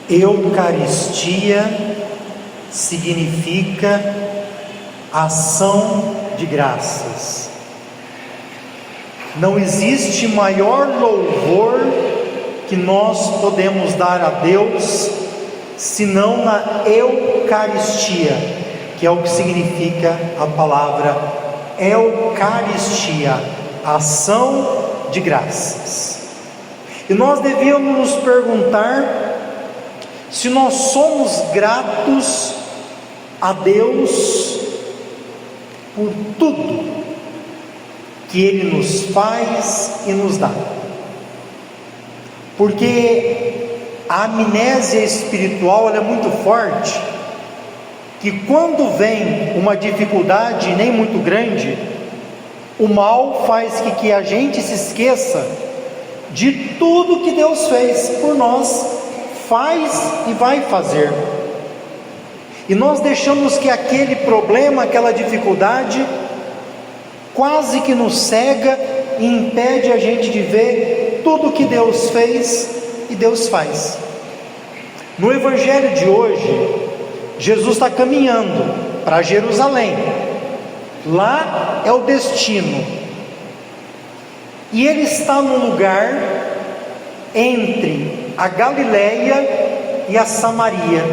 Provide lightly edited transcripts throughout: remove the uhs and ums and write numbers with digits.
Eucaristia significa ação de graças. Não existe maior louvor que nós podemos dar a Deus senão na Eucaristia, que é o que significa a palavra Eucaristia, ação de graças. E nós devíamos nos perguntar se nós somos gratos a Deus por tudo que Ele nos faz e nos dá. Porque a amnésia espiritual ela é muito forte, que quando vem uma dificuldade nem muito grande, o mal faz que a gente se esqueça de tudo que Deus fez por nós, faz e vai fazer. E nós deixamos que aquele problema, aquela dificuldade, quase que nos cega e impede a gente de ver tudo que Deus fez e Deus faz. No Evangelho de hoje, Jesus está caminhando para Jerusalém. Lá é o destino. E Ele está num lugar entre a Galileia e a Samaria.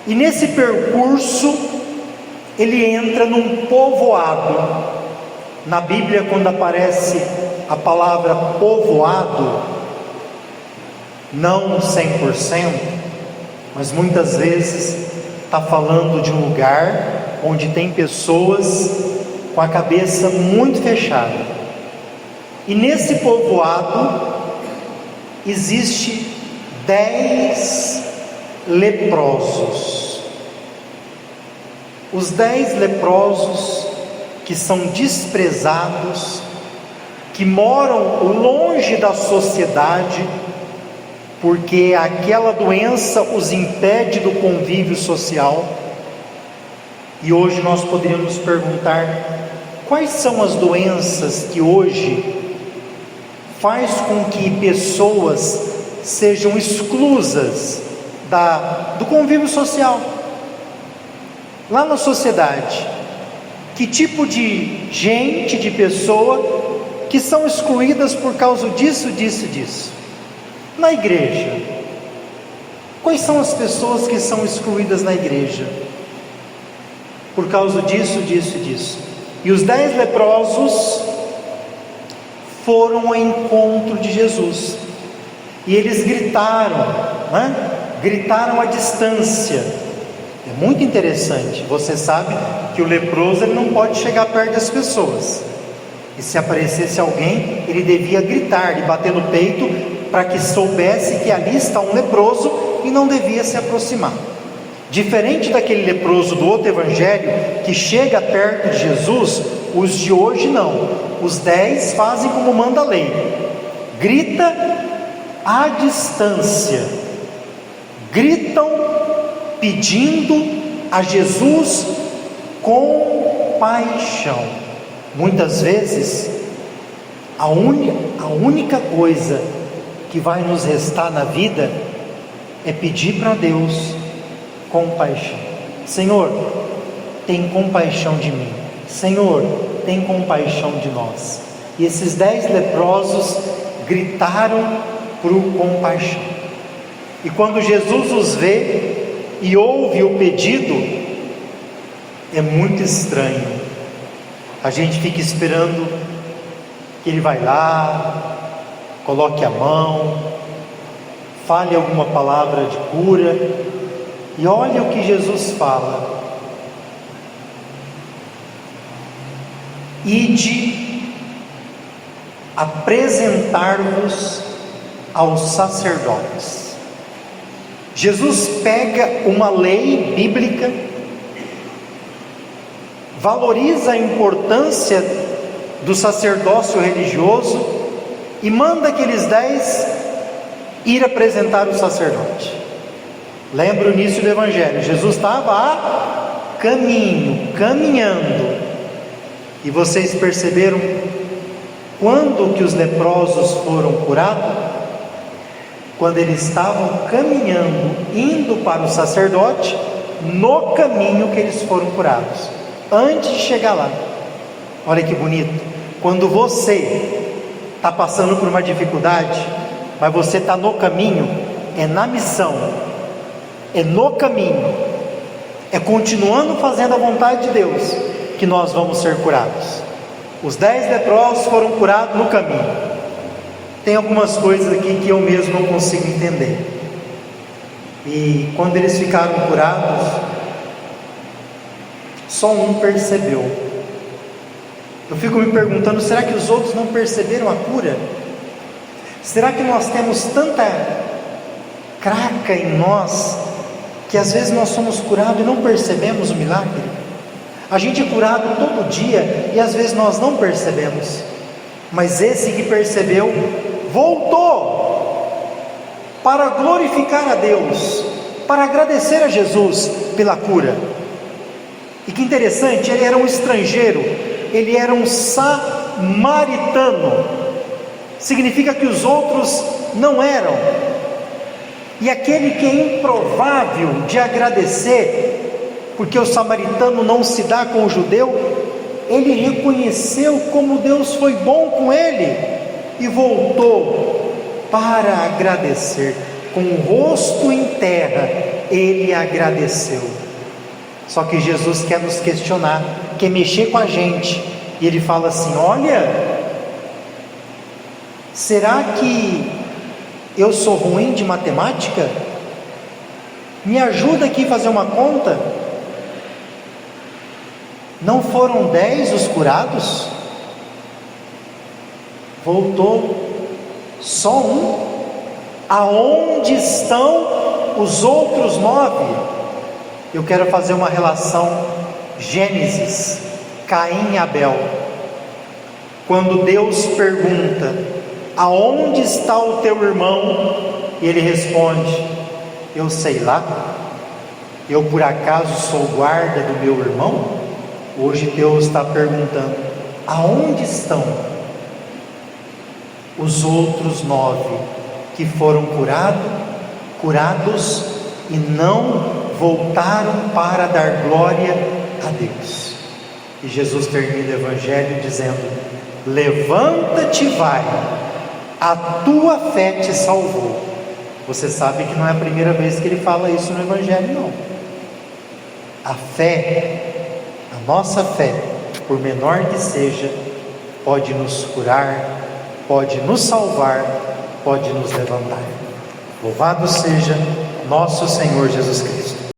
E nesse percurso, Ele entra num povoado. Na Bíblia, quando aparece a palavra povoado, não 100%, mas muitas vezes está falando de um lugar onde tem pessoas com a cabeça muito fechada. E nesse povoado existe 10 leprosos. Os 10 leprosos que são desprezados, que moram longe da sociedade, porque aquela doença os impede do convívio social. E hoje nós poderíamos perguntar: quais são as doenças que hoje faz com que pessoas sejam exclusas do convívio social? Lá na sociedade, que tipo de gente, de pessoa que são excluídas por causa disso? Na igreja, quais são as pessoas que são excluídas na igreja? Por causa disso. E os 10 leprosos foram ao encontro de Jesus. E eles gritaram, gritaram à distância. É muito interessante. Você sabe que o leproso ele não pode chegar perto das pessoas. E se aparecesse alguém, ele devia gritar e bater no peito para que soubesse que ali está um leproso e não devia se aproximar. Diferente daquele leproso do outro evangelho que chega perto de Jesus, os de hoje não. Os 10 fazem como manda a lei. Grita à distância. Gritam pedindo a Jesus compaixão. Muitas vezes a única coisa que vai nos restar na vida é pedir para Deus compaixão. Senhor, tem compaixão de mim. Senhor, tem compaixão de nós. E esses 10 leprosos gritaram por compaixão. E quando Jesus os vê e ouve o pedido, é muito estranho. A gente fica esperando que ele vai lá, coloque a mão, fale alguma palavra de cura, e olha o que Jesus fala: ide apresentar-vos aos sacerdotes. Jesus pega uma lei bíblica, valoriza a importância do sacerdócio religioso e manda aqueles 10 ir apresentar o sacerdote. Lembra o início do evangelho? Jesus estava a caminhando. E vocês perceberam quando que os leprosos foram curados? quando eles estavam caminhando, indo para o sacerdote, no caminho que eles foram curados, antes de chegar lá. Olha que bonito, quando você está passando por uma dificuldade, mas você está no caminho, é na missão, é no caminho, é continuando fazendo a vontade de Deus, que nós vamos ser curados. Os 10 leprosos foram curados no caminho. Tem algumas coisas aqui que eu mesmo não consigo entender. E quando eles ficaram curados, só um percebeu. Eu fico me perguntando, será que os outros não perceberam a cura? Será que nós temos tanta craca em nós, que às vezes nós somos curados e não percebemos o milagre? A gente é curado todo dia e às vezes nós não percebemos. Mas esse que percebeu, voltou para glorificar a Deus, para agradecer a Jesus pela cura. E que interessante, ele era um estrangeiro, ele era um samaritano, significa que os outros não eram. E aquele que é improvável de agradecer, porque o samaritano não se dá com o judeu, ele reconheceu como Deus foi bom com ele e voltou para agradecer. Com o rosto em terra, ele agradeceu. Só que Jesus quer nos questionar, quer mexer com a gente, e ele fala assim: olha, será que eu sou ruim de matemática? Me ajuda aqui a fazer uma conta. Não foram 10 os curados? Voltou só um. Aonde estão os outros 9? Eu quero fazer uma relação Gênesis, Caim e Abel. Quando Deus pergunta: aonde está o teu irmão? E ele responde: eu sei lá. Eu por acaso sou guarda do meu irmão? Hoje Deus está perguntando: aonde estão os outros 9 que foram curados e não voltaram para dar glória a Deus? E Jesus termina o Evangelho dizendo: levanta-te e vai, a tua fé te salvou. Você sabe que não é a primeira vez que ele fala isso no Evangelho, não. A fé, a nossa fé, por menor que seja, pode nos curar, pode nos salvar, pode nos levantar. Louvado seja nosso Senhor Jesus Cristo.